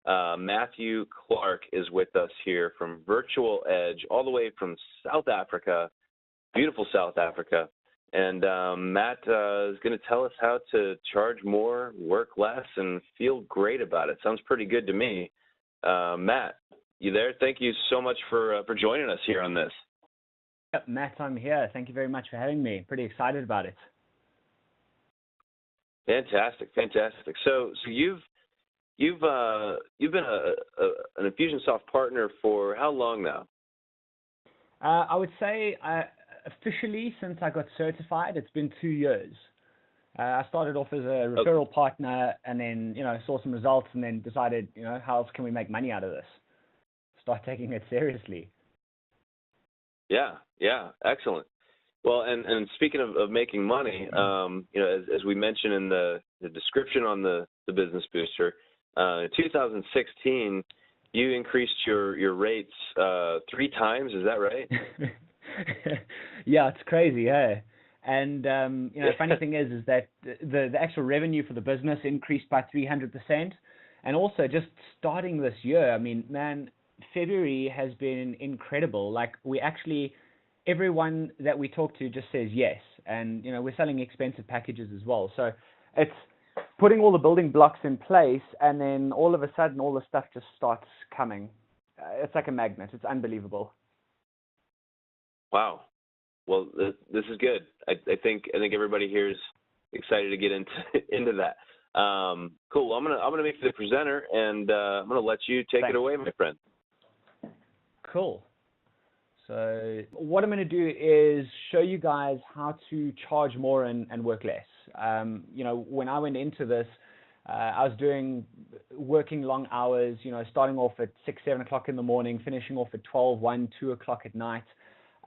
Matthew Clark is with us here from Virtual Edge, all the way from South Africa, beautiful South Africa. And Matt is going to tell us how to charge more, work less, and feel great about it. Sounds pretty good to me. Matt, you there? Thank you so much for joining us here on this. Yep, Matt, I'm here. Thank you very much for having me. Pretty excited about it. Fantastic. So you've been an Infusionsoft partner for how long now? I would say officially since I got certified, it's been 2 years. I started off as a referral partner, and then saw some results, and then decided how else can we make money out of this? Start taking it seriously. Yeah, excellent. Well, and speaking of making money, as we mentioned in the description on the Business Booster, in 2016, you increased your rates 3 times. Is that right? Yeah, it's crazy, hey. And funny thing is that the actual revenue for the business increased by 300%, and also just starting this year, I mean, man, February has been incredible. Like, everyone that we talk to just says yes, and we're selling expensive packages as well. So it's putting all the building blocks in place, and then all of a sudden all the stuff just starts coming. It's like a magnet. It's unbelievable. Wow. Well, this is good. I think everybody here is excited to get into that. Cool. Well, I'm gonna make you the presenter, and I'm gonna let you take it away, my friend. Cool. So what I'm going to do is show you guys how to charge more and work less. When I went into this, I was working long hours, starting off at 6, 7 o'clock in the morning, finishing off at 12, 1, 2 o'clock at night.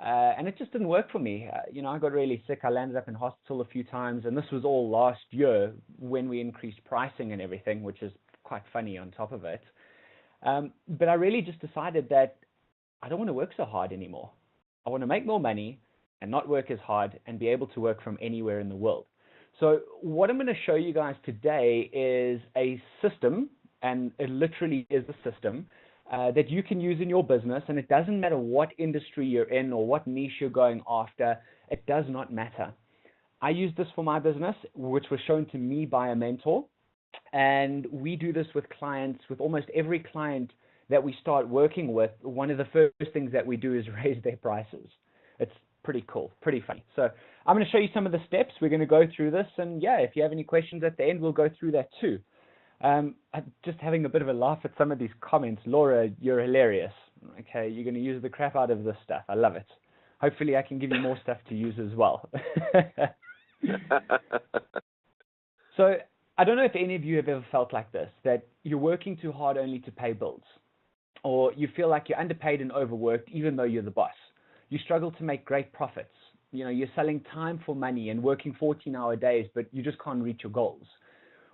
And it just didn't work for me. I got really sick. I landed up in hospital a few times, and this was all last year when we increased pricing and everything, which is quite funny on top of it. But I really just decided that I don't want to work so hard anymore. I want to make more money and not work as hard and be able to work from anywhere in the world. So what I'm going to show you guys today is a system, and it literally is a system that you can use in your business, and it doesn't matter what industry you're in or what niche you're going after. It does not matter. I use this for my business, which was shown to me by a mentor, and we do this with clients, with almost every client that we start working with. One of the first things that we do is raise their prices. It's pretty cool, pretty funny. So I'm going to show you some of the steps. We're going to go through this, and yeah, if you have any questions at the end, we'll go through that too. I'm just having a bit of a laugh at some of these comments. Laura, you're hilarious. Okay, you're going to use the crap out of this stuff. I love it. Hopefully I can give you more stuff to use as well. So I don't know if any of you have ever felt like this, that you're working too hard only to pay bills, or you feel like you're underpaid and overworked even though you're the boss. You struggle to make great profits. You're selling time for money and working 14-hour days, but you just can't reach your goals.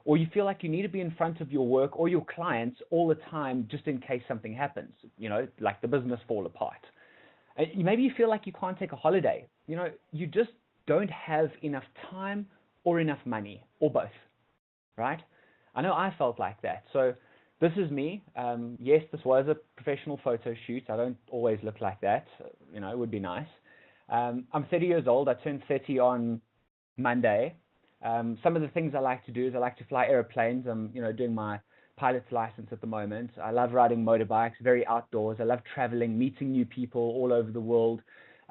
Or you feel like you need to be in front of your work or your clients all the time just in case something happens, like the business fall apart. Maybe you feel like you can't take a holiday. You just don't have enough time or enough money, or both, right? I know I felt like that. So this is me. Yes, this was a professional photo shoot. I don't always look like that. It would be nice. I'm 30 years old. I turned 30 on Monday. Some of the things I like to do is I like to fly airplanes. I'm, doing my pilot's license at the moment. I love riding motorbikes, very outdoors. I love traveling, meeting new people all over the world,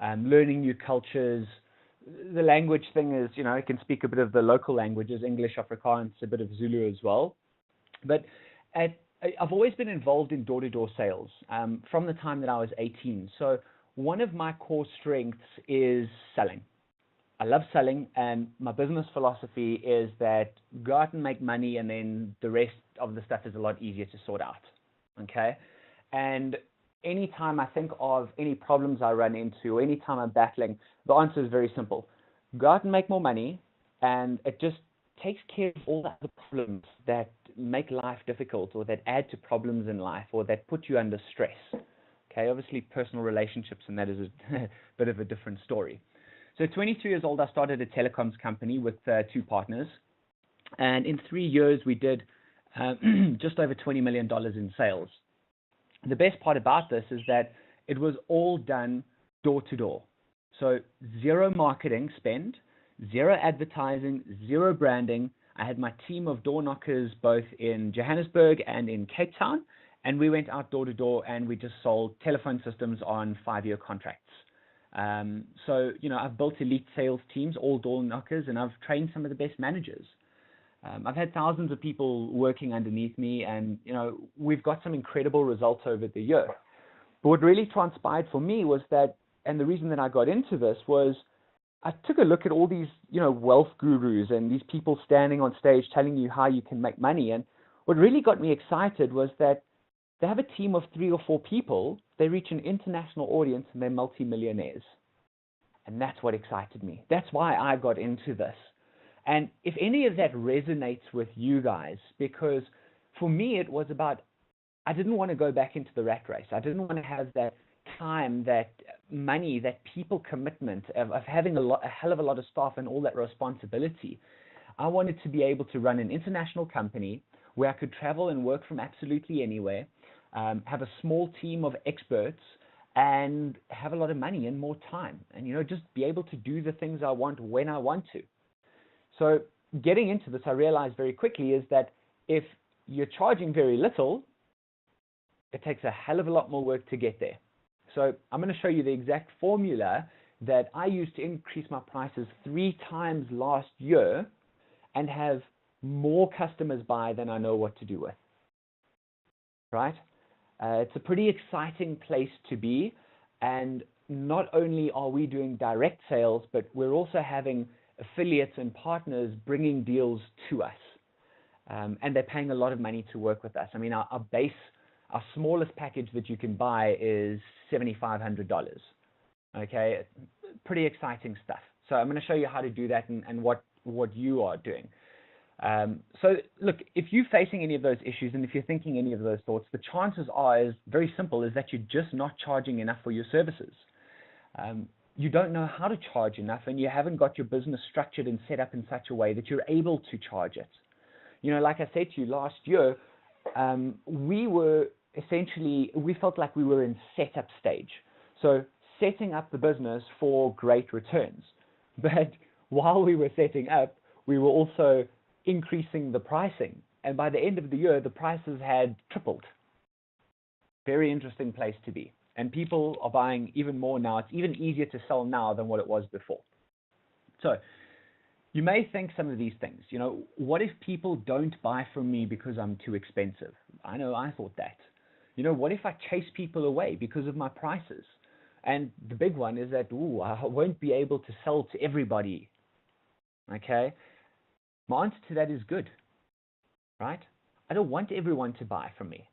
learning new cultures. The language thing is, I can speak a bit of the local languages, English, Afrikaans, a bit of Zulu as well. But I've always been involved in door-to-door sales from the time that I was 18. So one of my core strengths is selling. I love selling, and my business philosophy is that go out and make money, and then the rest of the stuff is a lot easier to sort out, okay? And anytime I think of any problems I run into, or anytime I'm battling, the answer is very simple. Go out and make more money, and it just takes care of all the other problems that make life difficult, or that add to problems in life, or that put you under stress. Okay, obviously personal relationships, and that is a bit of a different story. So 22 years old, I started a telecoms company with 2 partners. And in 3 years, we did just over $20 million in sales. The best part about this is that it was all done door to door. So zero marketing spend, zero advertising, zero branding. I had my team of door knockers both in Johannesburg and in Cape Town, and we went out door to door and we just sold telephone systems on 5-year contracts. So, I've built elite sales teams, all door knockers, and I've trained some of the best managers. I've had thousands of people working underneath me, and, we've got some incredible results over the year. But what really transpired for me was that, and the reason that I got into this was I took a look at all these, wealth gurus and these people standing on stage telling you how you can make money. And what really got me excited was that they have a team of 3 or 4 people, they reach an international audience, and they're multimillionaires. And that's what excited me. That's why I got into this. And if any of that resonates with you guys, because for me it was about, I didn't want to go back into the rat race. I didn't want to have that time, that money, that people commitment of having a hell of a lot of staff and all that responsibility. I wanted to be able to run an international company where I could travel and work from absolutely anywhere, have a small team of experts, and have a lot of money and more time, and just be able to do the things I want when I want to. So getting into this, I realized very quickly is that if you're charging very little, it takes a hell of a lot more work to get there. So I'm going to show you the exact formula that I used to increase my prices 3 times last year and have more customers buy than I know what to do with. Right? It's a pretty exciting place to be, and not only are we doing direct sales, but we're also having affiliates and partners bringing deals to us, and they're paying a lot of money to work with us. I mean, our smallest package that you can buy is $7,500. Okay, pretty exciting stuff. So I'm going to show you how to do that and what you are doing. So look, if you're facing any of those issues and if you're thinking any of those thoughts, the chances are is very simple, is that you're just not charging enough for your services. You don't know how to charge enough, and you haven't got your business structured and set up in such a way that you're able to charge it. Like I said to you last year, we felt like we were in setup stage. So setting up the business for great returns. But while we were setting up, we were also increasing the pricing. And by the end of the year, the prices had tripled. Very interesting place to be. And people are buying even more now. It's even easier to sell now than what it was before. So you may think some of these things, what if people don't buy from me because I'm too expensive? I know I thought that. What if I chase people away because of my prices? And the big one is that, I won't be able to sell to everybody. Okay? My answer to that is good, right? I don't want everyone to buy from me.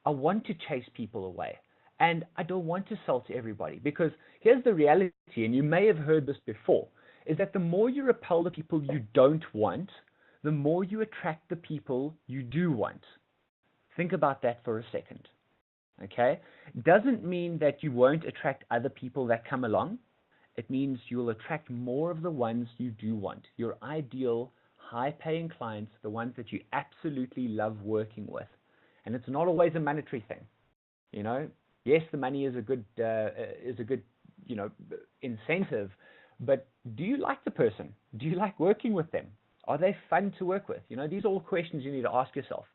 I want to chase people away. And I don't want to sell to everybody, because here's the reality, and you may have heard this before, is that the more you repel the people you don't want, the more you attract the people you do want. Think about that for a second. Okay? Doesn't mean that you won't attract other people that come along. It means you'll attract more of the ones you do want. Your ideal, high-paying clients, the ones that you absolutely love working with. And it's not always a monetary thing. Yes, the money is a good incentive, but do you like the person? Do you like working with them? Are they fun to work with? These are all questions you need to ask yourself.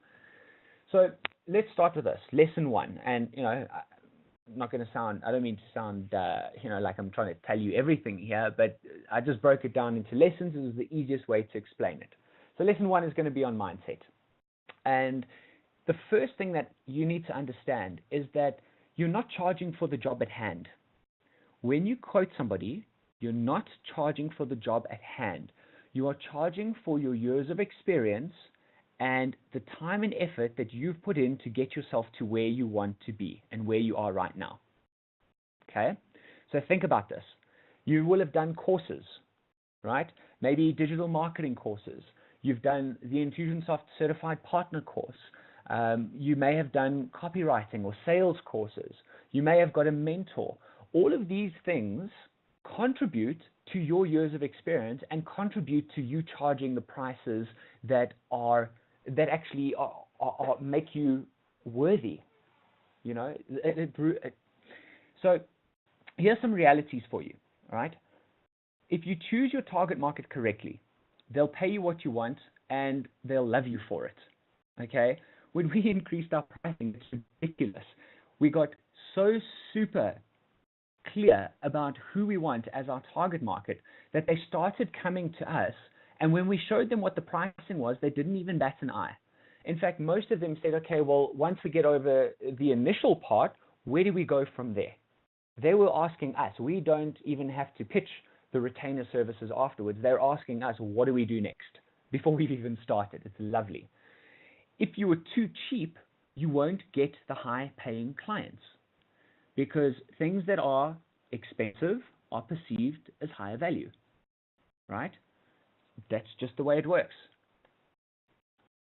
So let's start with this. Lesson 1. And, I don't mean to sound, like I'm trying to tell you everything here, but I just broke it down into lessons. It was the easiest way to explain it. So lesson 1 is going to be on mindset. And the first thing that you need to understand is that you're not charging for the job at hand. When you quote somebody, you're not charging for the job at hand. You are charging for your years of experience and the time and effort that you've put in to get yourself to where you want to be and where you are right now. Okay? So think about this. You will have done courses, right? Maybe digital marketing courses. You've done the Infusionsoft Certified Partner course. You may have done copywriting or sales courses. You may have got a mentor. All of these things contribute to your years of experience and contribute to you charging the prices that actually make you worthy. So here's some realities for you, all right? If you choose your target market correctly, they'll pay you what you want and they'll love you for it, okay? When we increased our pricing, it's ridiculous. We got so super clear about who we want as our target market that they started coming to us, and when we showed them what the pricing was, they didn't even bat an eye. In fact, most of them said, okay, well, once we get over the initial part, where do we go from there? They were asking us. We don't even have to pitch the retainer services afterwards. They're asking us, what do we do next? Before we've even started. It's lovely. If you were too cheap, you won't get the high-paying clients, because things that are expensive are perceived as higher value, right? That's just the way it works.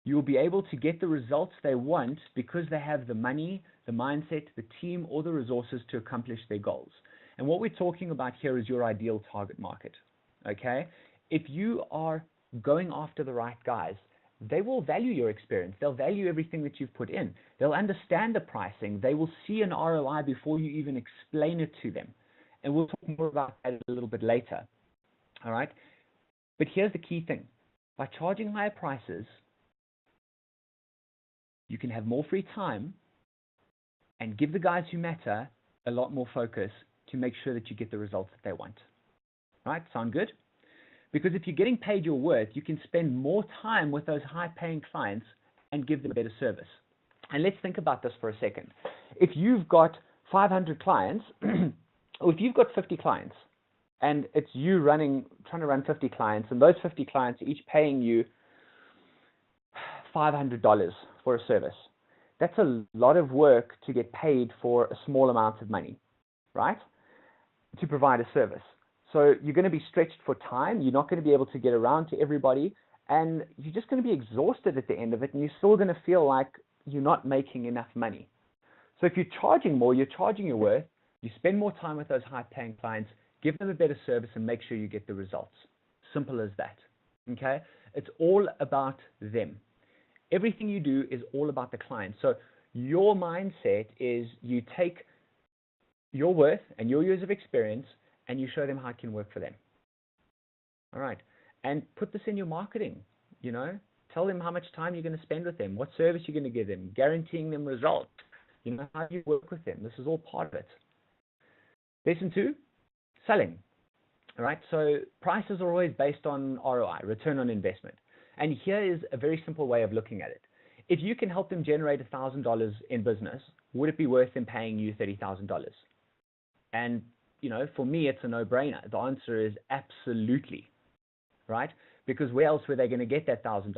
You'll be able to get the results they want because they have the money, the mindset, the team, or the resources to accomplish their goals. And what we're talking about here is your ideal target market, okay? If you are going after the right guys, they will value your experience. They'll value everything that you've put in. They'll understand the pricing. They will see an ROI before you even explain it to them. And we'll talk more about that a little bit later, all right? But here's the key thing. By charging higher prices, you can have more free time and give the guys who matter a lot more focus to make sure that you get the results that they want. Right? Sound good? Because if you're getting paid your worth, you can spend more time with those high-paying clients and give them a better service. And let's think about this for a second. If you've got 500 clients, or if you've got 50 clients, and it's you trying to run 50 clients, and those 50 clients are each paying you $500 for a service. That's a lot of work to get paid for a small amount of money, right? To provide a service. So you're going to be stretched for time. You're not going to be able to get around to everybody, and you're just going to be exhausted at the end of it, and you're still going to feel like you're not making enough money. So if you're charging more, you're charging your worth, you spend more time with those high-paying clients, give them a better service, and make sure you get the results. Simple as that, okay? It's all about them. Everything you do is all about the client. So your mindset is you take your worth and your years of experience and you show them how it can work for them. All right. And put this in your marketing, Tell them how much time you're going to spend with them, what service you're going to give them, guaranteeing them results, how you work with them. This is all part of it. Lesson 2, selling. All right. So prices are always based on ROI, return on investment. And here is a very simple way of looking at it. If you can help them generate $1,000 in business, would it be worth them paying you $30,000? And, for me, it's a no-brainer. The answer is absolutely, right? Because where else were they going to get that $1,000?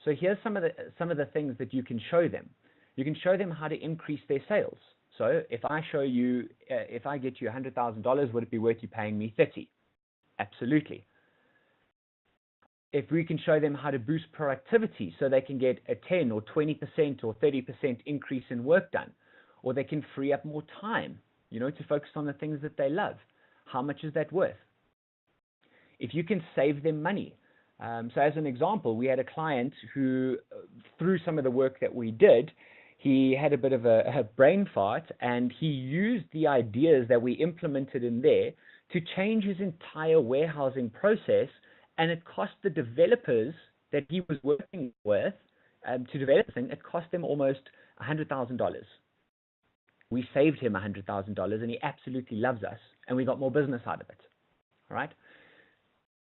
So here's some of the things that you can show them. You can show them how to increase their sales. So if I get you $100,000, would it be worth you paying me $30,000? Absolutely. If we can show them how to boost productivity so they can get a 10 or 20% or 30% increase in work done, or they can free up more time, to focus on the things that they love, how much is that worth? If you can save them money. So as an example, we had a client who, through some of the work that we did, he had a bit of a brain fart, and he used the ideas that we implemented in there to change his entire warehousing process. And it cost the developers that he was working with to develop the thing, it cost them almost $100,000. We saved him $100,000, and he absolutely loves us, and we got more business out of it. All right?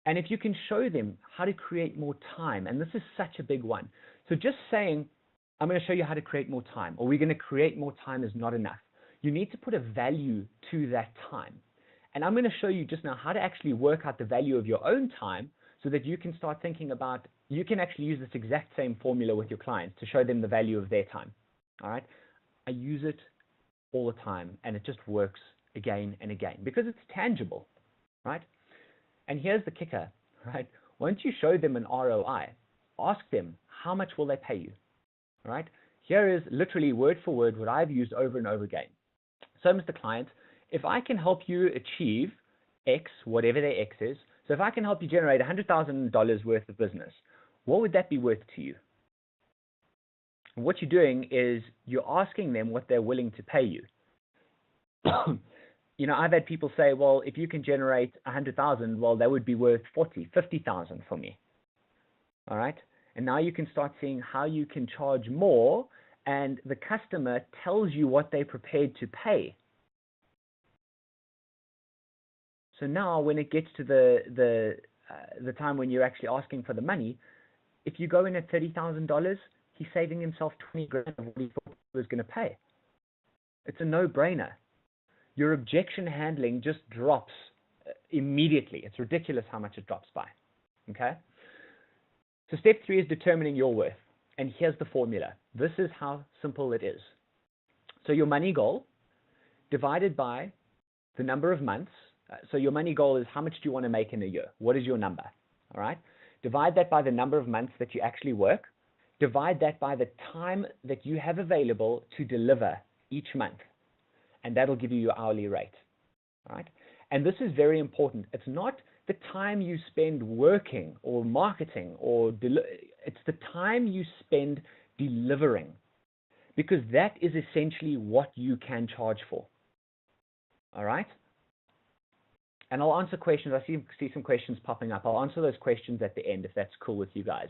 And if you can show them how to create more time, and this is such a big one. So just saying, I'm going to show you how to create more time, or we're going to create more time is not enough. You need to put a value to that time. And I'm going to show you just now how to actually work out the value of your own time, so that you can start thinking about, you can actually use this exact same formula with your clients to show them the value of their time. All right? I use it all the time, and it just works again and again because it's tangible, right? And here's the kicker, right? Once you show them an ROI, ask them, how much will they pay you? All right? Here is literally word for word what I've used over and over again. So, Mr. Client, if I can help you achieve X, whatever their X is, so if I can help you generate $100,000 worth of business, what would that be worth to you? And what you're doing is you're asking them what they're willing to pay you. You know, I've had people say, well, if you can generate 100,000, well, that would be worth 40, 50,000 for me. All right. And now you can start seeing how you can charge more, and the customer tells you what they're prepared to pay. So now when it gets to the time when you're actually asking for the money, if you go in at $30,000, he's saving himself 20 grand of what he thought he was going to pay. It's a no-brainer. Your objection handling just drops immediately. It's ridiculous how much it drops by. Okay? So step 3 is determining your worth. And here's the formula. This is how simple it is. So your money goal divided by the number of months. So your money goal is how much do you want to make in a year? What is your number? All right? Divide that by the number of months that you actually work. Divide that by the time that you have available to deliver each month. And that'll give you your hourly rate. All right? And this is very important. It's not the time you spend working or marketing, or it's the time you spend delivering, because that is essentially what you can charge for. All right? And I'll answer questions. I see some questions popping up. I'll answer those questions at the end if that's cool with you guys.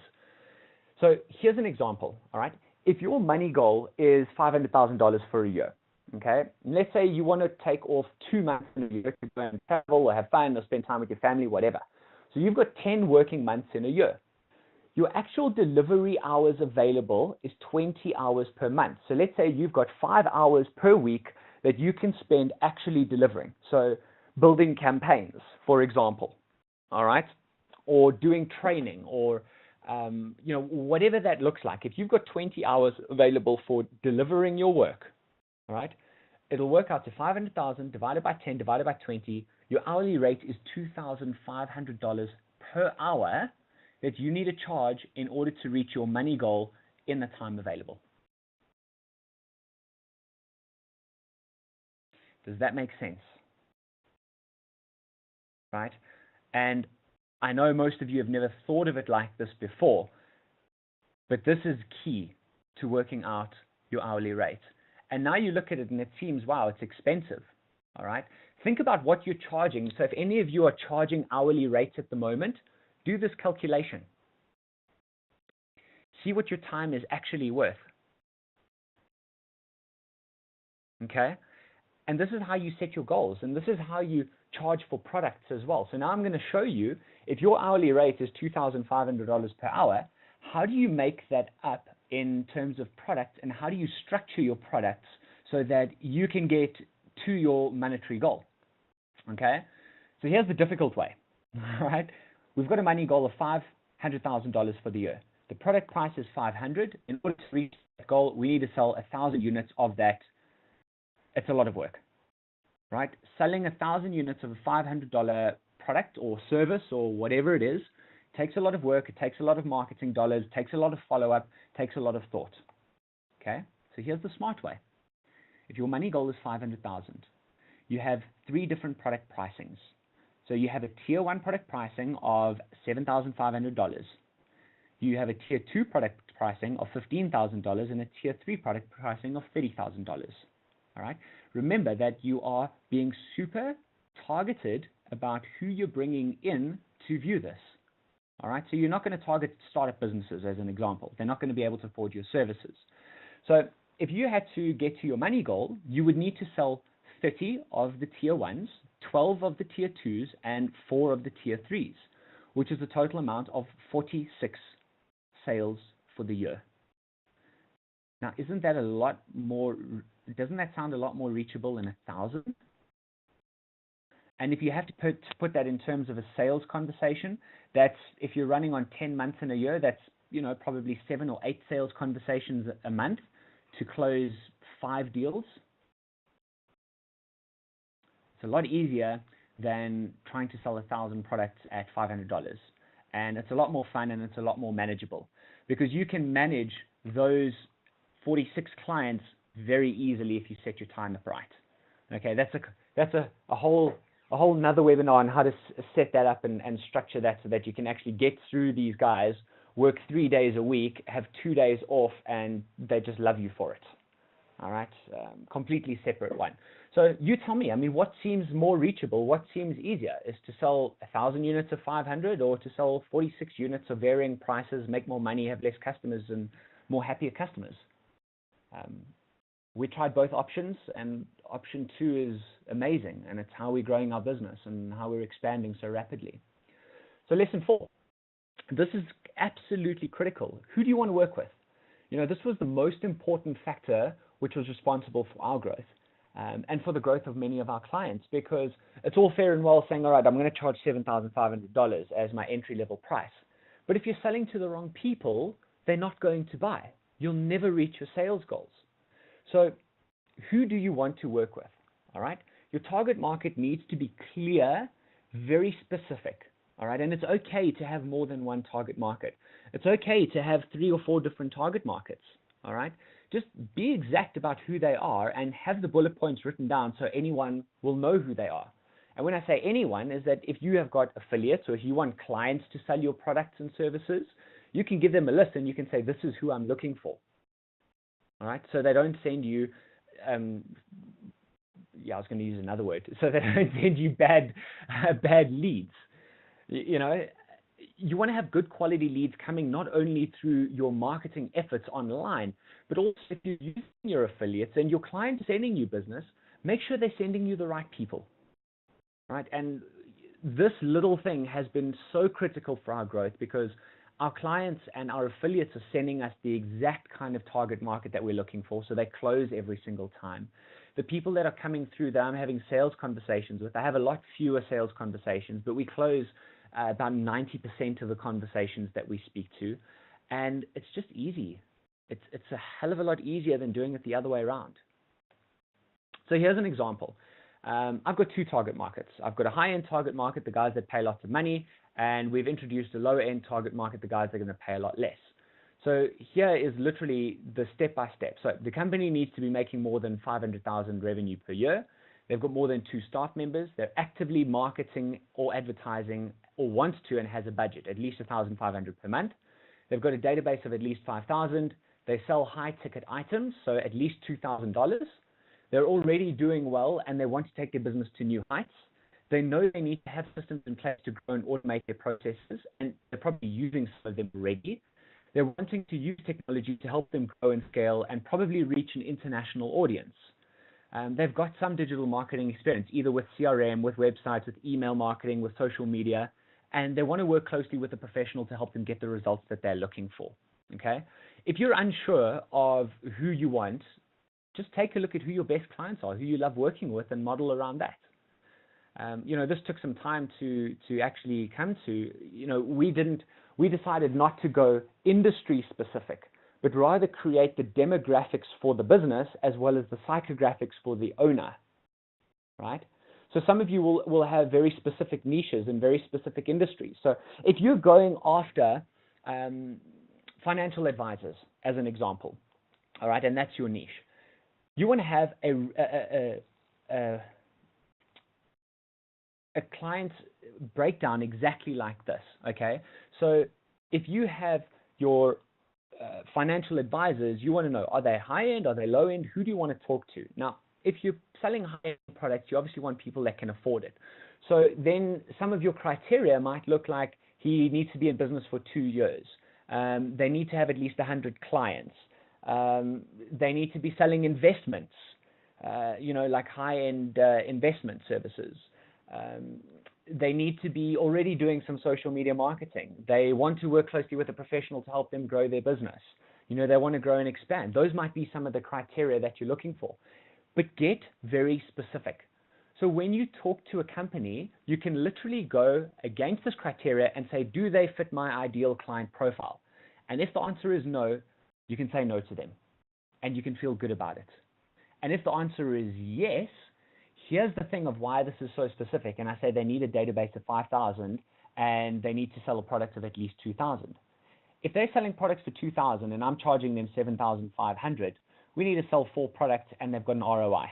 So here's an example. All right? If your money goal is $500,000 for a year, okay, let's say you want to take off 2 months in a year to go and travel or have fun or spend time with your family, whatever. So you've got 10 working months in a year. Your actual delivery hours available is 20 hours per month. So let's say you've got 5 hours per week that you can spend actually delivering. So building campaigns, for example, all right, or doing training, or you know, whatever that looks like. If you've got 20 hours available for delivering your work, all right, it'll work out to 500,000 divided by 10 divided by 20. Your hourly rate is $2,500 per hour that you need to charge in order to reach your money goal in the time available. Does that make sense? Right? And I know most of you have never thought of it like this before, but this is key to working out your hourly rate. And now you look at it and it seems, wow, it's expensive. All right. Think about what you're charging. So if any of you are charging hourly rates at the moment, do this calculation. See what your time is actually worth. Okay. And this is how you set your goals. And this is how you charge for products as well. So now I'm going to show you, if your hourly rate is $2,500 per hour, how do you make that up in terms of product, and how do you structure your products so that you can get to your monetary goal? Okay, so here's the difficult way. All right, we've got a money goal of $500,000 for the year. The product price is $500. In order to reach that goal, we need to sell 1,000 units of that. It's a lot of work, right? Selling 1,000 units of a $500 product or service or whatever it is takes a lot of work. It takes a lot of marketing dollars. It takes a lot of follow-up. It takes a lot of thought. Okay, so here's the smart way. If your money goal is 500,000, you have 3 different product pricings. So you have a tier 1 product pricing of $7,500. You have a tier 2 product pricing of $15,000 and a tier 3 product pricing of $30,000. All right. Remember that you are being super targeted about who you're bringing in to view this. All right. So you're not going to target startup businesses as an example. They're not going to be able to afford your services. So if you had to get to your money goal, you would need to sell 30 of the tier 1s, 12 of the tier 2s, and 4 of the tier 3s, which is a total amount of 46 sales for the year. Now, isn't that a lot more? Doesn't that sound a lot more reachable than 1,000? And if you have to put that in terms of a sales conversation, that's, if you're running on 10 months in a year, that's, you know, probably 7 or 8 sales conversations a month to close 5 deals. It's a lot easier than trying to sell 1,000 products at $500. And it's a lot more fun, and it's a lot more manageable, because you can manage those 46 clients very easily if you set your time up right. Okay, that's a whole nother webinar on how to set that up and structure that so that you can actually get through these guys work 3 days a week, have 2 days off, and they just love you for it. All right, completely separate one. So you tell me, I mean, what seems more reachable? What seems easier? Is to sell 1,000 units of 500, or to sell 46 units of varying prices, make more money, have less customers, and more happier customers? We tried both options, and option 2 is amazing, and it's how we're growing our business and how we're expanding so rapidly. So lesson 4, this is absolutely critical. Who do you want to work with? You know, this was the most important factor which was responsible for our growth and for the growth of many of our clients, because it's all fair and well saying, all right, I'm going to charge $7,500 as my entry-level price. But if you're selling to the wrong people, they're not going to buy. You'll never reach your sales goals. So who do you want to work with? All right. Your target market needs to be clear, very specific. All right. And it's okay to have more than one target market. It's okay to have 3 or 4 different target markets. All right. Just be exact about who they are and have the bullet points written down so anyone will know who they are. And when I say anyone, is that if you have got affiliates or if you want clients to sell your products and services, you can give them a list and you can say, this is who I'm looking for. All right. So they don't send you, I was going to use another word. So they don't send you bad leads. You know, you want to have good quality leads coming not only through your marketing efforts online, but also if you're using your affiliates and your clients sending you business, make sure they're sending you the right people. Right. And this little thing has been so critical for our growth because our clients and our affiliates are sending us the exact kind of target market that we're looking for, so they close every single time. The people that are coming through that I'm having sales conversations with, I have a lot fewer sales conversations, but we close about 90% of the conversations that we speak to, and it's just easy. It's a hell of a lot easier than doing it the other way around. So here's an example. I've got 2 target markets. I've got a high-end target market, the guys that pay lots of money, and we've introduced a lower-end target market, the guys that are going to pay a lot less. So here is literally the step-by-step. So the company needs to be making more than 500,000 revenue per year. They've got more than 2 staff members. They're actively marketing or advertising or wants to and has a budget, at least 1,500 per month. They've got a database of at least 5,000. They sell high-ticket items, so at least $2,000. They're already doing well, and they want to take their business to new heights. They know they need to have systems in place to grow and automate their processes, and they're probably using some of them already. They're wanting to use technology to help them grow and scale and probably reach an international audience. They've got some digital marketing experience, either with CRM, with websites, with email marketing, with social media, and they want to work closely with a professional to help them get the results that they're looking for. Okay? If you're unsure of who you want, just take a look at who your best clients are, who you love working with, and model around that. You know, this took some time to actually come to. You know, we decided not to go industry specific, but rather create the demographics for the business as well as the psychographics for the owner, right? So some of you will have very specific niches and very specific industries. So if you're going after financial advisors, as an example, all right, and that's your niche, you want to have a client breakdown exactly like this, okay? So if you have your financial advisors, you want to know, are they high-end, are they low-end, who do you want to talk to? Now, if you're selling high-end products, you obviously want people that can afford it. So then some of your criteria might look like he needs to be in business for 2 years. They need to have at least 100 clients. They need to be selling investments, you know, like high-end investment services. They need to be already doing some social media marketing. They want to work closely with a professional to help them grow their business. You know, they want to grow and expand. Those might be some of the criteria that you're looking for. But get very specific. So when you talk to a company, you can literally go against this criteria and say, do they fit my ideal client profile? And if the answer is no, you can say no to them, and you can feel good about it. And if the answer is yes, here's the thing of why this is so specific. And I say they need a database of 5,000 and they need to sell a product of at least 2,000. If they're selling products for 2,000 and I'm charging them 7,500, we need to sell 4 products and they've got an ROI.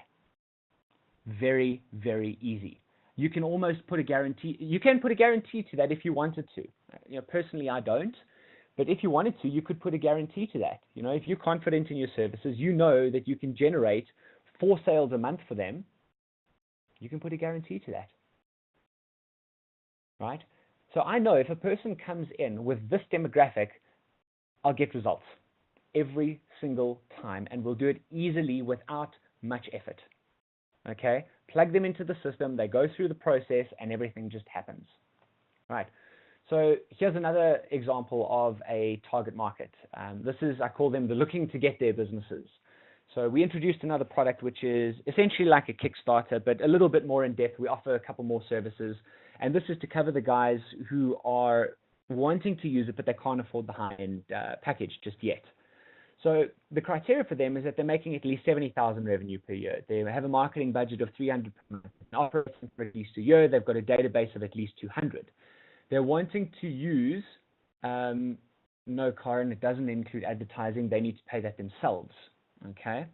Very, very easy. You can almost put a guarantee. You can put a guarantee to that if you wanted to. You know, personally, I don't. But if you wanted to, you could put a guarantee to that. You know, if you're confident in your services, you know that you can generate 4 sales a month for them, you can put a guarantee to that, right? So I know if a person comes in with this demographic, I'll get results every single time, and we'll do it easily without much effort, okay? Plug them into the system, they go through the process, and everything just happens, right? So here's another example of a target market. This is, I call them the looking to get there businesses. So we introduced another product which is essentially like a Kickstarter, but a little bit more in depth. We offer a couple more services, and this is to cover the guys who are wanting to use it, but they can't afford the high-end package just yet. So the criteria for them is that they're making at least 70,000 revenue per year. They have a marketing budget of 300 per month, operating for at least a year. They've got a database of at least 200. They're wanting to use no car, and it doesn't include advertising. They need to pay that themselves. Okay,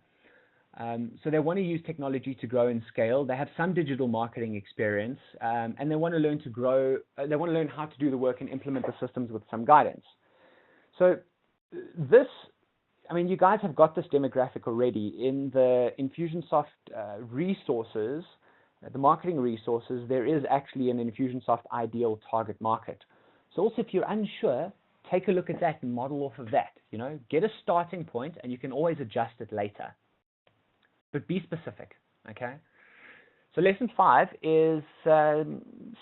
so they want to use technology to grow and scale. They have some digital marketing experience, and they want to learn to grow. They want to learn how to do the work and implement the systems with some guidance. So this, I mean, you guys have got this demographic already in the Infusionsoft resources, the marketing resources. There is actually an Infusionsoft ideal target market. So also, if you're unsure, take a look at that and model off of that. You know, get a starting point, and you can always adjust it later. But be specific, okay? So lesson 5 is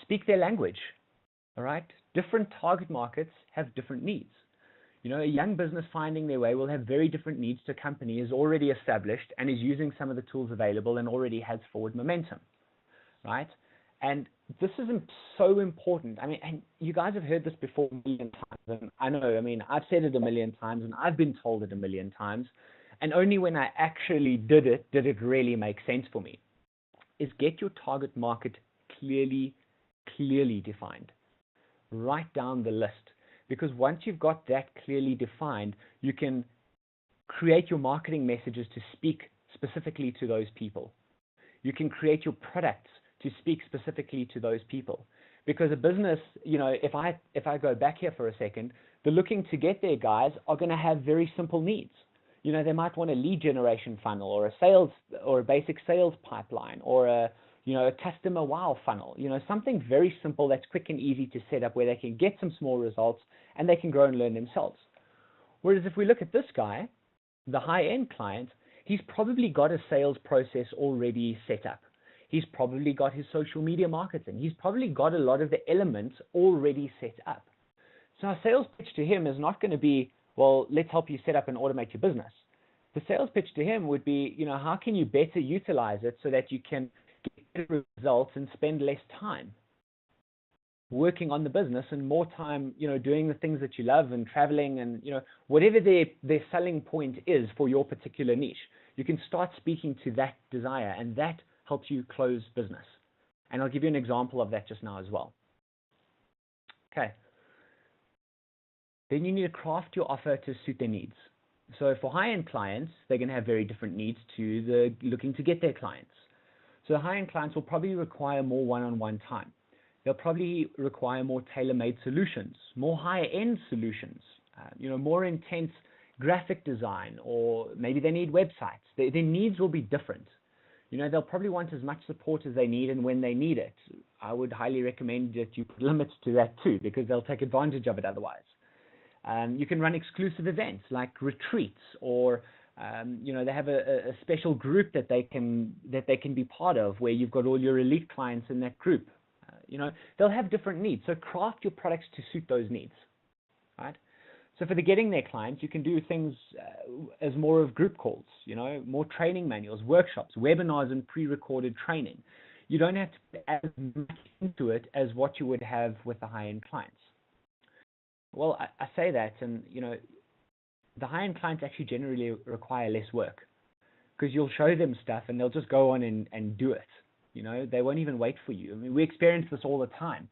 speak their language, all right? Different target markets have different needs. You know, a young business finding their way will have very different needs to a company is already established and is using some of the tools available and already has forward momentum, right? And this is so important. I mean, and you guys have heard this before a million times. And I know, I mean, I've said it a million times, and I've been told it a million times. And only when I actually did it really make sense for me, is get your target market clearly defined. Write down the list. Because once you've got that clearly defined, you can create your marketing messages to speak specifically to those people. You can create your products to speak specifically to those people. Because a business, you know, if I go back here for a second, the looking to get there guys are going to have very simple needs. You know, they might want a lead generation funnel, or a sales, or a basic sales pipeline, or a, you know, a customer wow funnel. You know, something very simple that's quick and easy to set up, where they can get some small results and they can grow and learn themselves. Whereas if we look at this guy, the high-end client, he's probably got a sales process already set up. He's probably got his social media marketing. He's probably got a lot of the elements already set up. So our sales pitch to him is not going to be, well, let's help you set up and automate your business. The sales pitch to him would be, you know, how can you better utilize it so that you can get better results and spend less time working on the business and more time, you know, doing the things that you love and traveling and, you know, whatever their selling point is for your particular niche. You can start speaking to that desire, and that helps you close business. And I'll give you an example of that just now as well. Okay. Then you need to craft your offer to suit their needs. So for high-end clients, they're going to have very different needs to the looking to get their clients. So high-end clients will probably require more one-on-one time. They'll probably require more tailor-made solutions, more higher-end solutions, you know, more intense graphic design, or maybe they need websites. Their needs will be different. You know, they'll probably want as much support as they need and when they need it. I would highly recommend that you put limits to that too, because they'll take advantage of it otherwise. You can run exclusive events like retreats, or you know, they have a special group that they can be part of, where you've got all your elite clients in that group. You know, they'll have different needs. So craft your products to suit those needs, right? So for the getting there clients, you can do things as more of group calls, you know, more training manuals, workshops, webinars, and pre-recorded training. You don't have to put as much into it as what you would have with the high-end clients. Well, I say that, and, you know, the high-end clients actually generally require less work, because you'll show them stuff and they'll just go on and do it. You know, they won't even wait for you. I mean, we experience this all the time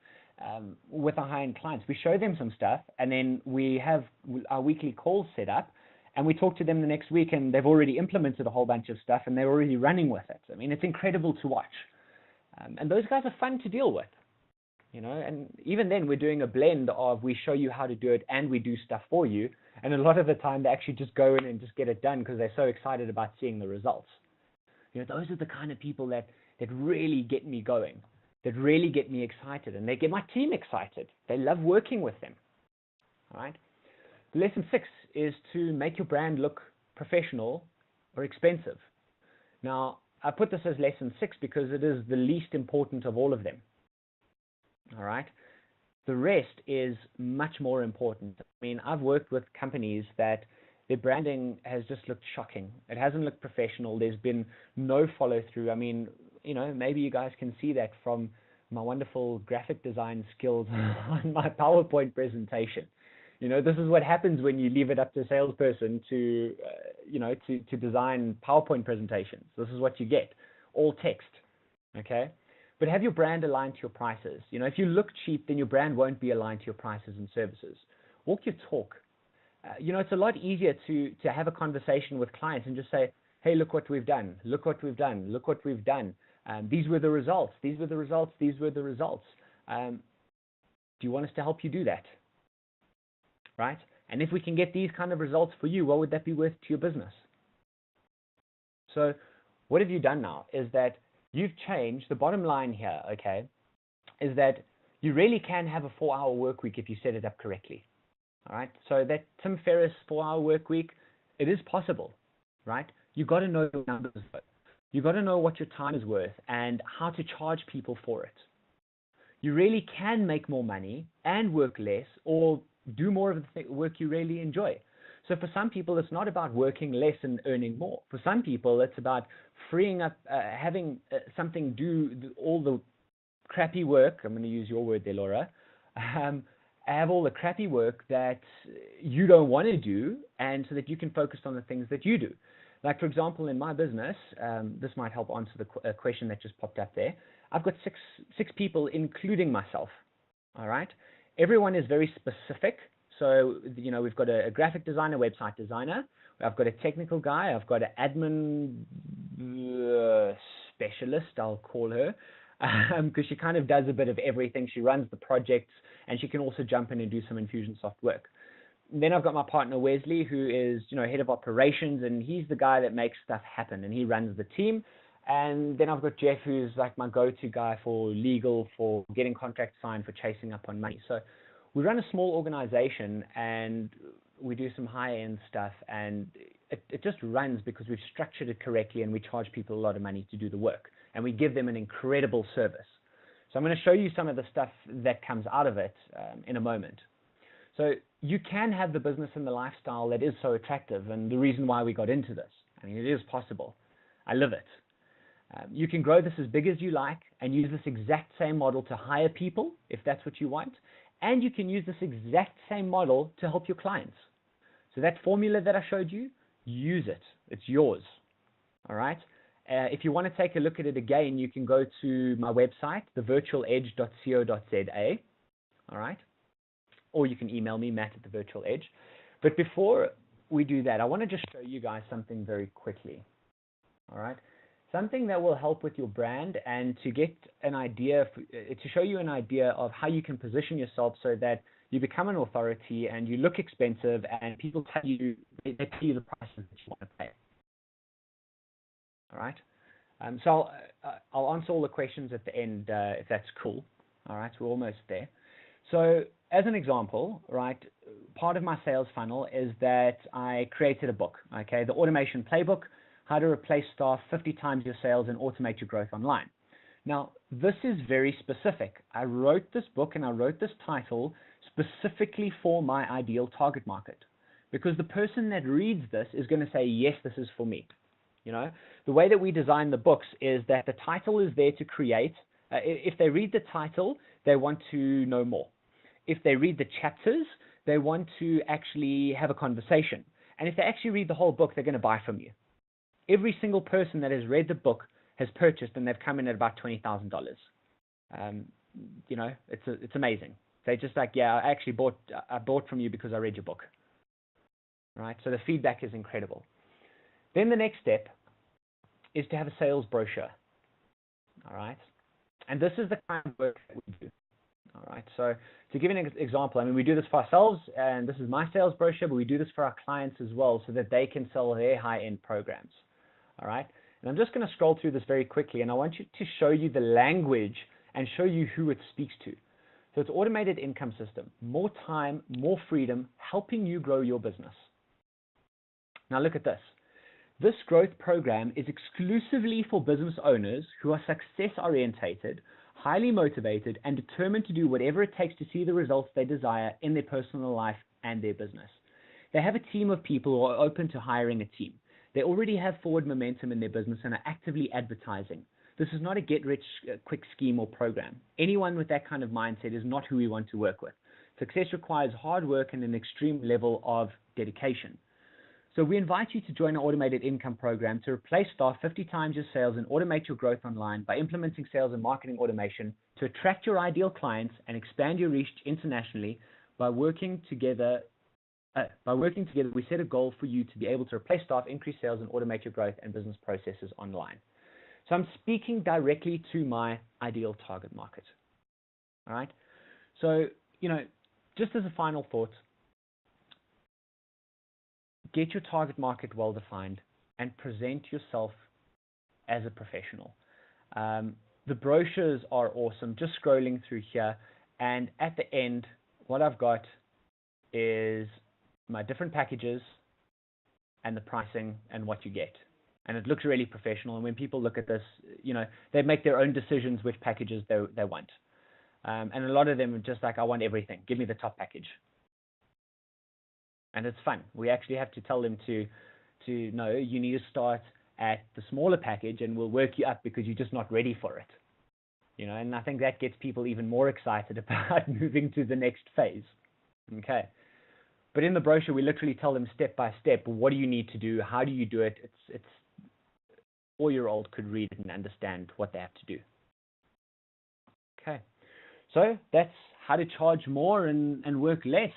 with our high-end clients. We show them some stuff, and then we have our weekly calls set up, and we talk to them the next week, and they've already implemented a whole bunch of stuff, and they're already running with it. I mean, it's incredible to watch. And those guys are fun to deal with. and even then we're doing a blend of we show you how to do it and we do stuff for you. And a lot of the time they actually just go in and just get it done because they're so excited about seeing the results. Those are the kind of people that really get me going, that really get me excited, and they get my team excited. They love working with them. All right. Lesson 6 is to make your brand look professional or expensive. Now, I put this as lesson 6 because it is the least important of all of them. All right. The rest is much more important. I mean, I've worked with companies that their branding has just looked shocking. It hasn't looked professional. There's been no follow through. I mean, maybe you guys can see that from my wonderful graphic design skills on my PowerPoint presentation. This is what happens when you leave it up to a salesperson to design PowerPoint presentations. This is what you get, all text, okay? But have your brand aligned to your prices. If you look cheap, then your brand won't be aligned to your prices and services. Walk your talk. It's a lot easier to have a conversation with clients and just say, hey, look what we've done. Look what we've done. Look what we've done. These were the results. These were the results. These were the results. Do you want us to help you do that? Right? And if we can get these kind of results for you, what would that be worth to your business? So what have you done now is that you've changed. The bottom line here, okay, is that you really can have a 4-hour work week if you set it up correctly. All right? So that Tim Ferriss 4-hour work week, it is possible, right? You've got to know your numbers. You've got to know what your time is worth and how to charge people for it. You really can make more money and work less or do more of the work you really enjoy. So for some people, it's not about working less and earning more. For some people, it's about freeing up, having something do all the crappy work. I'm going to use your word there, Laura. Have all the crappy work that you don't want to do, and so that you can focus on the things that you do. Like, for example, in my business, this might help answer the question that just popped up there. I've got six people, including myself. All right? Everyone is very specific. So, we've got a graphic designer, website designer. I've got a technical guy. I've got an admin specialist, I'll call her, because she kind of does a bit of everything. She runs the projects, and she can also jump in and do some Infusionsoft work. And then I've got my partner, Wesley, who is, head of operations, and he's the guy that makes stuff happen, and he runs the team. And then I've got Jeff, who's like my go-to guy for legal, for getting contracts signed, for chasing up on money. So we run a small organization, and we do some high-end stuff, and it just runs because we've structured it correctly, and we charge people a lot of money to do the work, and we give them an incredible service. So I'm going to show you some of the stuff that comes out of it in a moment. So you can have the business and the lifestyle that is so attractive, and the reason why we got into this. I mean, it is possible. I live it. You can grow this as big as you like and use this exact same model to hire people, if that's what you want. And you can use this exact same model to help your clients. So that formula that I showed you, use it. It's yours. All right? If you want to take a look at it again, you can go to my website, thevirtualedge.co.za. All right? Or you can email me, Matt@thevirtualedge. But before we do that, I want to just show you guys something very quickly. All right? Something that will help with your brand and to get an idea, to show you an idea of how you can position yourself so that you become an authority and you look expensive and people tell you, they pay you the prices that you want to pay. All right? So I'll answer all the questions at the end if that's cool. All right? We're almost there. So as an example, right, part of my sales funnel is that I created a book, okay, the Automation Playbook, How to Replace Staff 50 Times Your Sales and Automate Your Growth Online. Now, this is very specific. I wrote this book and I wrote this title specifically for my ideal target market, because the person that reads this is going to say, yes, this is for me. The way that we design the books is that the title is there to create. If they read the title, they want to know more. If they read the chapters, they want to actually have a conversation. And if they actually read the whole book, they're going to buy from you. Every single person that has read the book has purchased, and they've come in at about $20,000. It's amazing. They're just like, yeah, I bought from you because I read your book. Right? So the feedback is incredible. Then the next step is to have a sales brochure. All right? And this is the kind of work that we do. All right. So to give you an example, I mean, we do this for ourselves, and this is my sales brochure, but we do this for our clients as well so that they can sell their high-end programs. All right. And I'm just going to scroll through this very quickly, and I want you to show you the language and show you who it speaks to. So it's automated income system, more time, more freedom, helping you grow your business. Now look at this. This growth program is exclusively for business owners who are success-orientated, highly motivated, and determined to do whatever it takes to see the results they desire in their personal life and their business. They have a team of people who are open to hiring a team. They already have forward momentum in their business and are actively advertising. This is not a get-rich-quick scheme or program. Anyone with that kind of mindset is not who we want to work with. Success requires hard work and an extreme level of dedication. So we invite you to join our automated income program to replace staff 50 times your sales and automate your growth online by implementing sales and marketing automation to attract your ideal clients and expand your reach internationally. By working together, we set a goal for you to be able to replace staff, increase sales, and automate your growth and business processes online. So I'm speaking directly to my ideal target market. All right. So, just as a final thought, get your target market well defined and present yourself as a professional. The brochures are awesome. Just scrolling through here, and at the end, what I've got is my different packages and the pricing and what you get. And it looks really professional. And when people look at this, they make their own decisions which packages they want. And a lot of them are just like, I want everything. Give me the top package. And it's fun. We actually have to tell them to no, you need to start at the smaller package and we'll work you up because you're just not ready for it. And I think that gets people even more excited about moving to the next phase. Okay. But in the brochure, we literally tell them step by step, what do you need to do? How do you do it? It's 4-year-old could read it and understand what they have to do. Okay. So that's how to charge more and work less.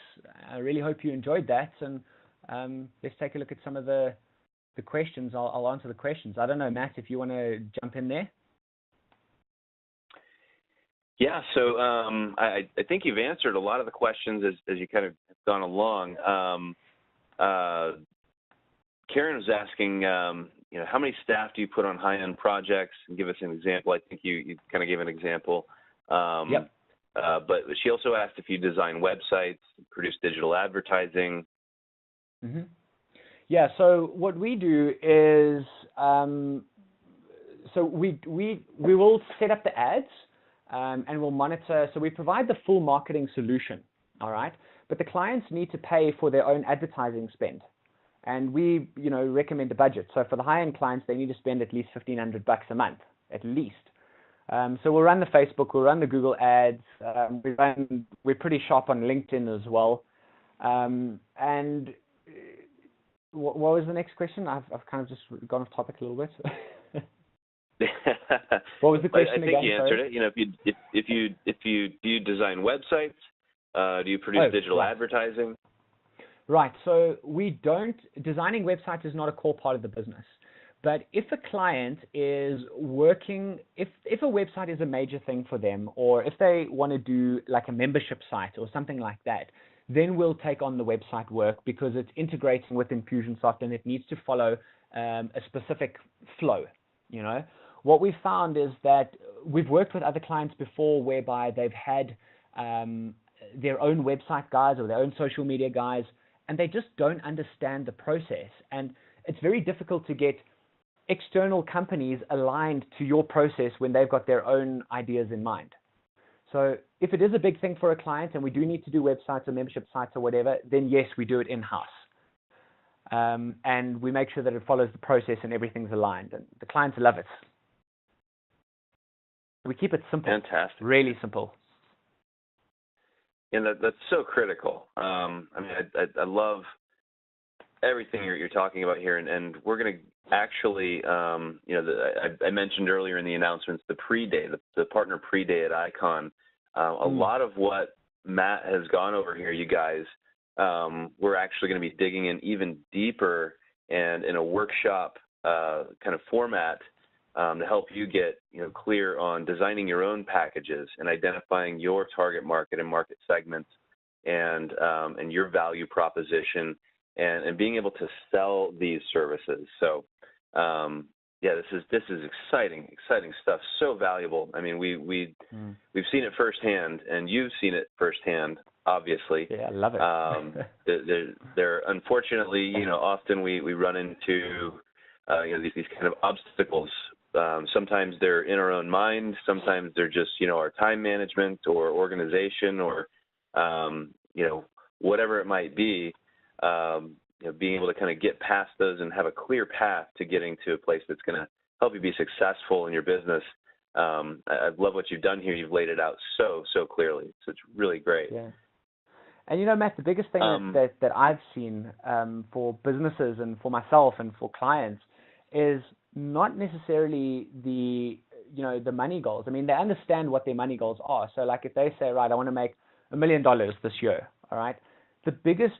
I really hope you enjoyed that. And let's take a look at some of the questions. I'll answer the questions. I don't know, Matt, if you want to jump in there. Yeah, so I think you've answered a lot of the questions as you kind of have gone along. Karen was asking, how many staff do you put on high-end projects? And give us an example. I think you kind of gave an example. Yep. But she also asked if you design websites, produce digital advertising. Mm-hmm. Yeah, so what we do is, so we will set up the ads. And we'll monitor. So we provide the full marketing solution, all right? But the clients need to pay for their own advertising spend. And we, recommend a budget. So for the high-end clients, they need to spend at least $1,500 a month, at least. So we'll run the Facebook, we'll run the Google ads. We're pretty sharp on LinkedIn as well. And what was the next question? I've kind of just gone off topic a little bit. What was the question again? I think you answered it. Do you design websites? Do you produce digital advertising? Right. So designing websites is not a core part of the business. But if a client is working, if a website is a major thing for them, or if they want to do like a membership site or something like that, then we'll take on the website work because it's integrating with Infusionsoft and it needs to follow a specific flow, What we've found is that we've worked with other clients before whereby they've had their own website guys or their own social media guys, and they just don't understand the process. And it's very difficult to get external companies aligned to your process when they've got their own ideas in mind. So if it is a big thing for a client and we do need to do websites or membership sites or whatever, then yes, we do it in-house. And we make sure that it follows the process and everything's aligned. And the clients love it. We keep it simple. Fantastic. Really simple. And that's so critical. I love everything you're talking about here, and we're going to actually, I mentioned earlier in the announcements the pre-day, the partner pre-day at Icon. A lot of what Matt has gone over here, you guys, we're actually going to be digging in even deeper and in a workshop kind of format to help you get clear on designing your own packages and identifying your target market and market segments and your value proposition and being able to sell these services. So yeah, this is exciting stuff. So valuable. I mean, we've seen it firsthand, and you've seen it firsthand, obviously. Yeah, I love it. There unfortunately, often we run into these kind of obstacles. Sometimes they're in our own mind. Sometimes they're just our time management or organization or whatever it might be. Being able to kind of get past those and have a clear path to getting to a place that's going to help you be successful in your business. I love what you've done here. You've laid it out so clearly. So it's really great. Yeah. And Matt, the biggest thing that I've seen for businesses and for myself and for clients is not necessarily the money goals. I mean, they understand what their money goals are. So like if they say, right, I want to make $1 million this year, all right? The biggest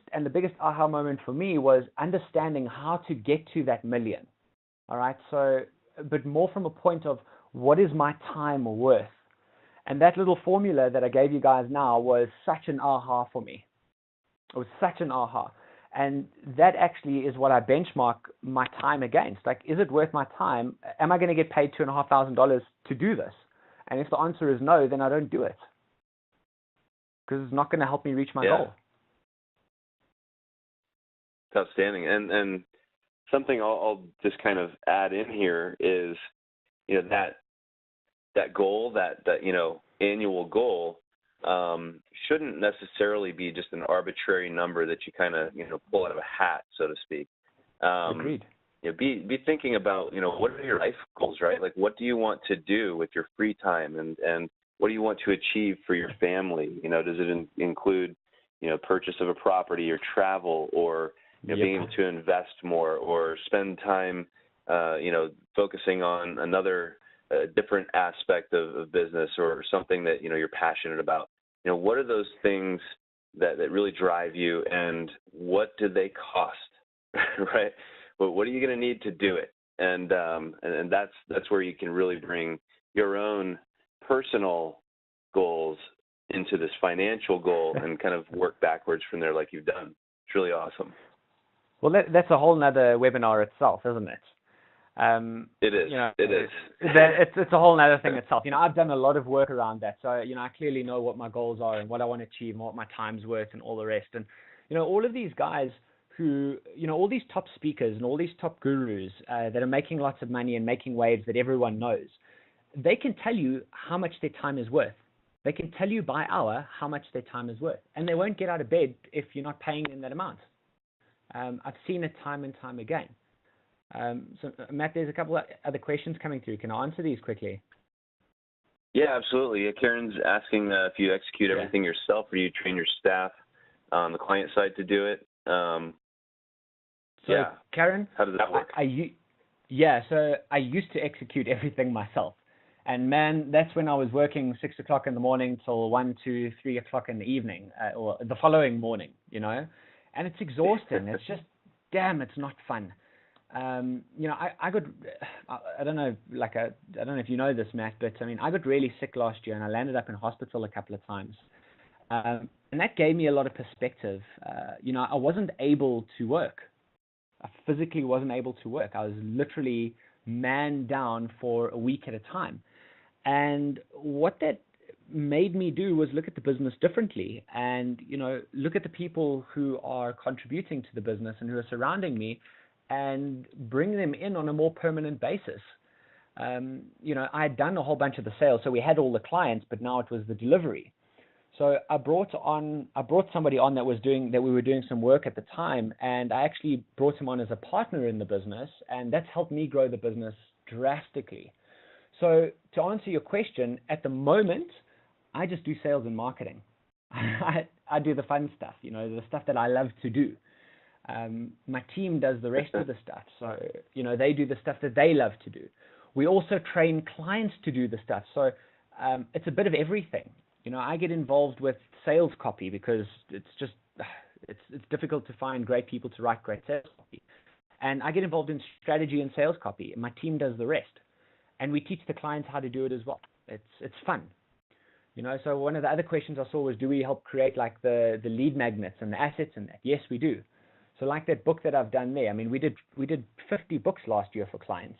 aha moment for me was understanding how to get to that million, all right? So, but more from a point of what is my time worth? And that little formula that I gave you guys now was such an aha for me. It was such an aha. And that actually is what I benchmark my time against. Like, is it worth my time? Am I going to get paid $2,500 to do this? And if the answer is no, then I don't do it, because it's not going to help me reach my goal. It's outstanding. And something I'll just kind of add in here is, that goal, that annual goal, shouldn't necessarily be just an arbitrary number that you kind of pull out of a hat, so to speak. Agreed. Be thinking about what are your life goals, right? Like, what do you want to do with your free time, and what do you want to achieve for your family? Does it include purchase of a property or travel or being able to invest more or spend time focusing on another different aspect of business or something that you're passionate about? What are those things that really drive you, and what do they cost? Right? Well, what are you going to need to do it? And that's where you can really bring your own personal goals into this financial goal and kind of work backwards from there, like you've done. It's really awesome. Well, that's a whole nother webinar itself, isn't it? It is. It is. It's a whole nother thing itself. I've done a lot of work around that. So, I clearly know what my goals are and what I want to achieve and what my time's worth and all the rest. And, all of these guys who, all these top speakers and all these top gurus that are making lots of money and making waves that everyone knows, they can tell you how much their time is worth. They can tell you by hour how much their time is worth. And they won't get out of bed if you're not paying them that amount. I've seen it time and time again. So, Matt, there's a couple of other questions coming through. Can I answer these quickly? Yeah, absolutely. Karen's asking if you execute everything yourself, or you train your staff on the client side to do it. Karen, how does that work? So I used to execute everything myself. And man, that's when I was working 6 o'clock in the morning till 1, 2, 3 o'clock in the evening, or the following morning, and it's exhausting. It's just, damn, it's not fun. I don't know if you know this, Matt, but I mean, I got really sick last year and I landed up in hospital a couple of times. And that gave me a lot of perspective. I wasn't able to work. I physically wasn't able to work. I was literally man down for a week at a time. And what that made me do was look at the business differently and, look at the people who are contributing to the business and who are surrounding me and bring them in on a more permanent basis. I had done a whole bunch of the sales, so we had all the clients, but now it was the delivery. So I brought somebody on that we were doing some work at the time, and I actually brought him on as a partner in the business, and that's helped me grow the business drastically. So to answer your question, at the moment, I just do sales and marketing. I do the fun stuff, the stuff that I love to do. My team does the rest of the stuff. So, they do the stuff that they love to do. We also train clients to do the stuff. So it's a bit of everything. I get involved with sales copy because it's difficult to find great people to write great sales copy. And I get involved in strategy and sales copy, and my team does the rest. and we teach the clients how to do it as well. It's fun. So one of the other questions I saw was, do we help create like the lead magnets and the assets in that? Yes, we do. So like that book that I've done there, I mean, we did 50 books last year for clients.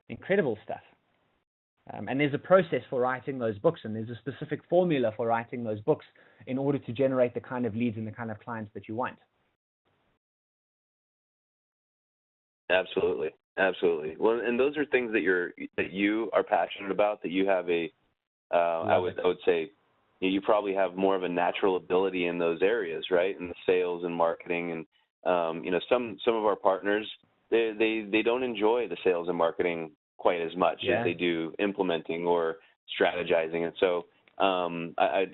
Incredible stuff. And there's a process for writing those books, and there's a specific formula for writing those books in order to generate the kind of leads and the kind of clients that you want. Absolutely. Well, and those are things that you are passionate about, that you have I would say you probably have more of a natural ability in those areas, right? In the sales and marketing, and some of our partners, they don't enjoy the sales and marketing quite as much as they do implementing or strategizing. And so I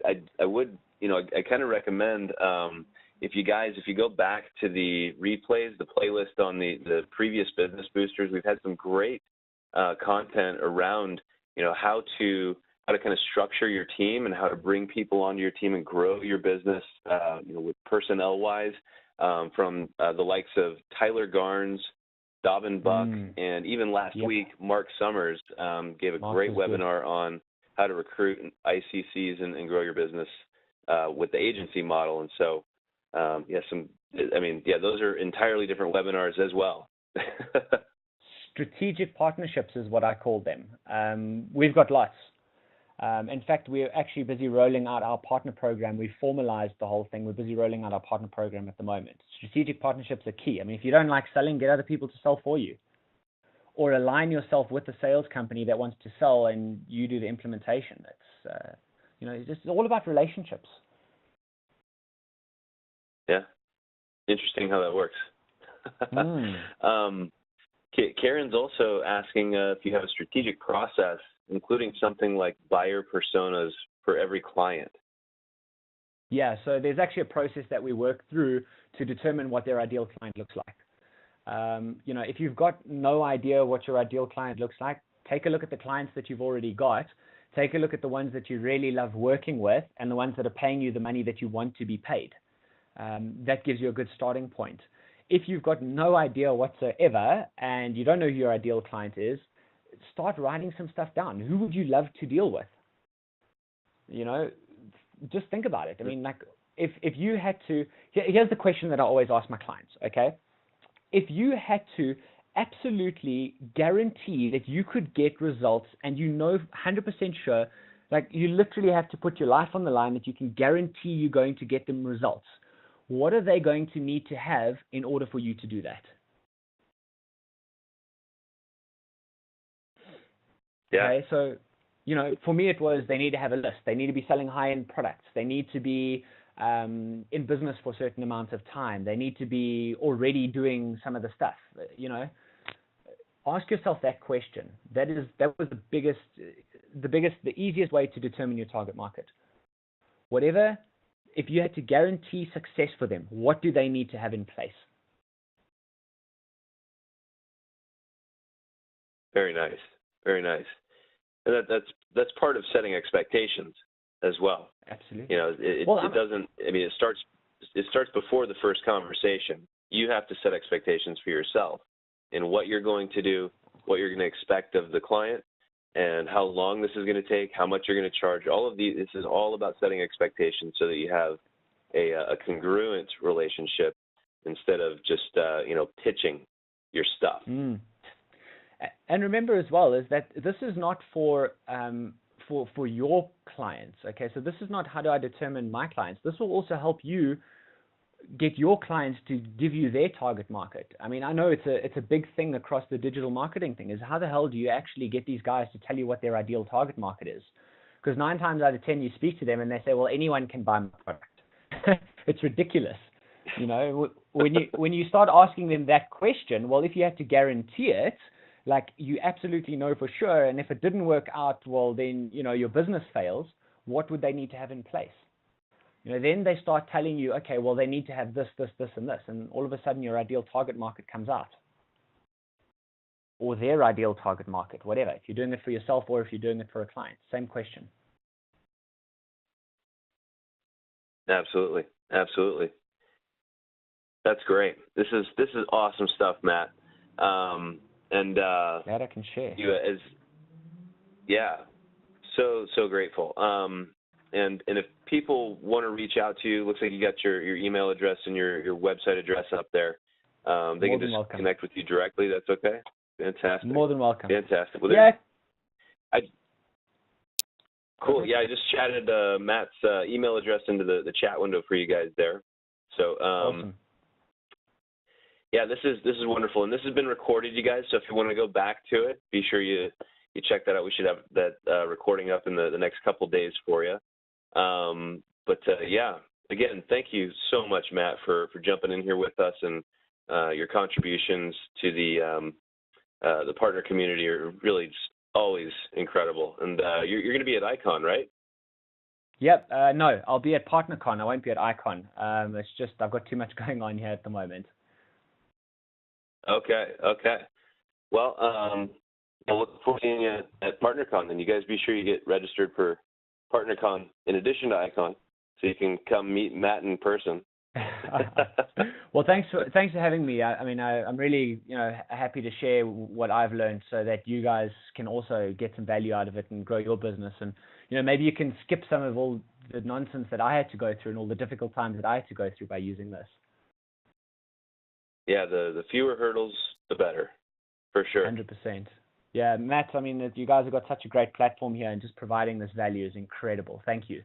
would, I kind of recommend, if you go back to the replays, the playlist on the previous Business Boosters, we've had some great content around, how to kind of structure your team and how to bring people onto your team and grow your business, with personnel-wise, from the likes of Tyler Garnes, Dobbin Buck, and even last week, Mark Summers gave a great webinar on how to recruit ICCs and grow your business with the agency model. And so, those are entirely different webinars as well. Strategic partnerships is what I call them. We've got lots. In fact, we're actually busy rolling out our partner program. We've formalized the whole thing. We're busy rolling out our partner program at the moment. Strategic partnerships are key. I mean, if you don't like selling, get other people to sell for you. Or align yourself with a sales company that wants to sell and you do the implementation. It's just all about relationships. Yeah. Interesting how that works. Karen's also asking if you have a strategic process, including something like buyer personas for every client. Yeah, so there's actually a process that we work through to determine what their ideal client looks like. If you've got no idea what your ideal client looks like, take a look at the clients that you've already got. Take a look at the ones that you really love working with and the ones that are paying you the money that you want to be paid. That gives you a good starting point. If you've got no idea whatsoever and you don't know who your ideal client is, start writing some stuff down. Who would you love to deal with? Just think about it. I mean, like, if you had to, here's the question that I always ask my clients, okay? If you had to absolutely guarantee that you could get results and 100% sure, like you literally have to put your life on the line that you can guarantee you're going to get them results, what are they going to need to have in order for you to do that? Yeah. Okay, so, for me it was they need to have a list. They need to be selling high-end products. They need to be in business for certain amounts of time. They need to be already doing some of the stuff. Ask yourself that question. That was the easiest way to determine your target market. If you had to guarantee success for them, what do they need to have in place? Very nice. Very nice. And that's part of setting expectations as well. Absolutely. It starts before the first conversation. You have to set expectations for yourself in what you're going to do, what you're going to expect of the client, and how long this is going to take, how much you're going to charge. All of these, this is all about setting expectations so that you have a congruent relationship instead of just pitching your stuff. And remember as well is that this is not for your clients. Okay, so this is not how do I determine my clients. This will also help you get your clients to give you their target market. I mean, I know it's a big thing across the digital marketing thing, is how the hell do you actually get these guys to tell you what their ideal target market is? Because 9 times out of 10 you speak to them and they say, well, anyone can buy my product. It's ridiculous. When you start asking them that question, well, if you had to guarantee it, like you absolutely know for sure, and if it didn't work out, well, then your business fails, what would they need to have in place? Then they start telling you, okay, well, they need to have this, this, this, and this, and all of a sudden your ideal target market comes out, or their ideal target market, whatever. If you're doing it for yourself or if you're doing it for a client, same question. Absolutely. That's great. This is awesome stuff, Matt. Glad I can share. Yeah, so grateful. And if people want to reach out to you, looks like you got your email address and your website address up there. They More can than just welcome. connect with you directly. That's okay. Fantastic. More than welcome. Fantastic. Well, Yeah. Cool. Yeah, I just chatted Matt's email address into the chat window for you guys there. So Awesome. yeah, this is wonderful, and this has been recorded, you guys. So if you want to go back to it, be sure you check that out. We should have that recording up in the next couple days for you. But yeah, again, thank you so much, Matt, for jumping in here with us, and your contributions to the partner community are really just always incredible. And you're going to be at Icon, right? Yep. No, I'll be at PartnerCon. I won't be at Icon. It's just I've got too much going on here at the moment. Okay. Well, I'll look forward to seeing you at PartnerCon. And you guys be sure you get registered for PartnerCon in addition to Icon, so you can come meet Matt in person. Well, thanks for having me. I mean, I'm really happy to share what I've learned, so that you guys can also get some value out of it and grow your business. And maybe you can skip some of all the nonsense that I had to go through and all the difficult times that I had to go through by using this. Yeah, the fewer hurdles, the better, for sure. 100%. Yeah, Matt, I mean, you guys have got such a great platform here, and just providing this value is incredible. Thank you.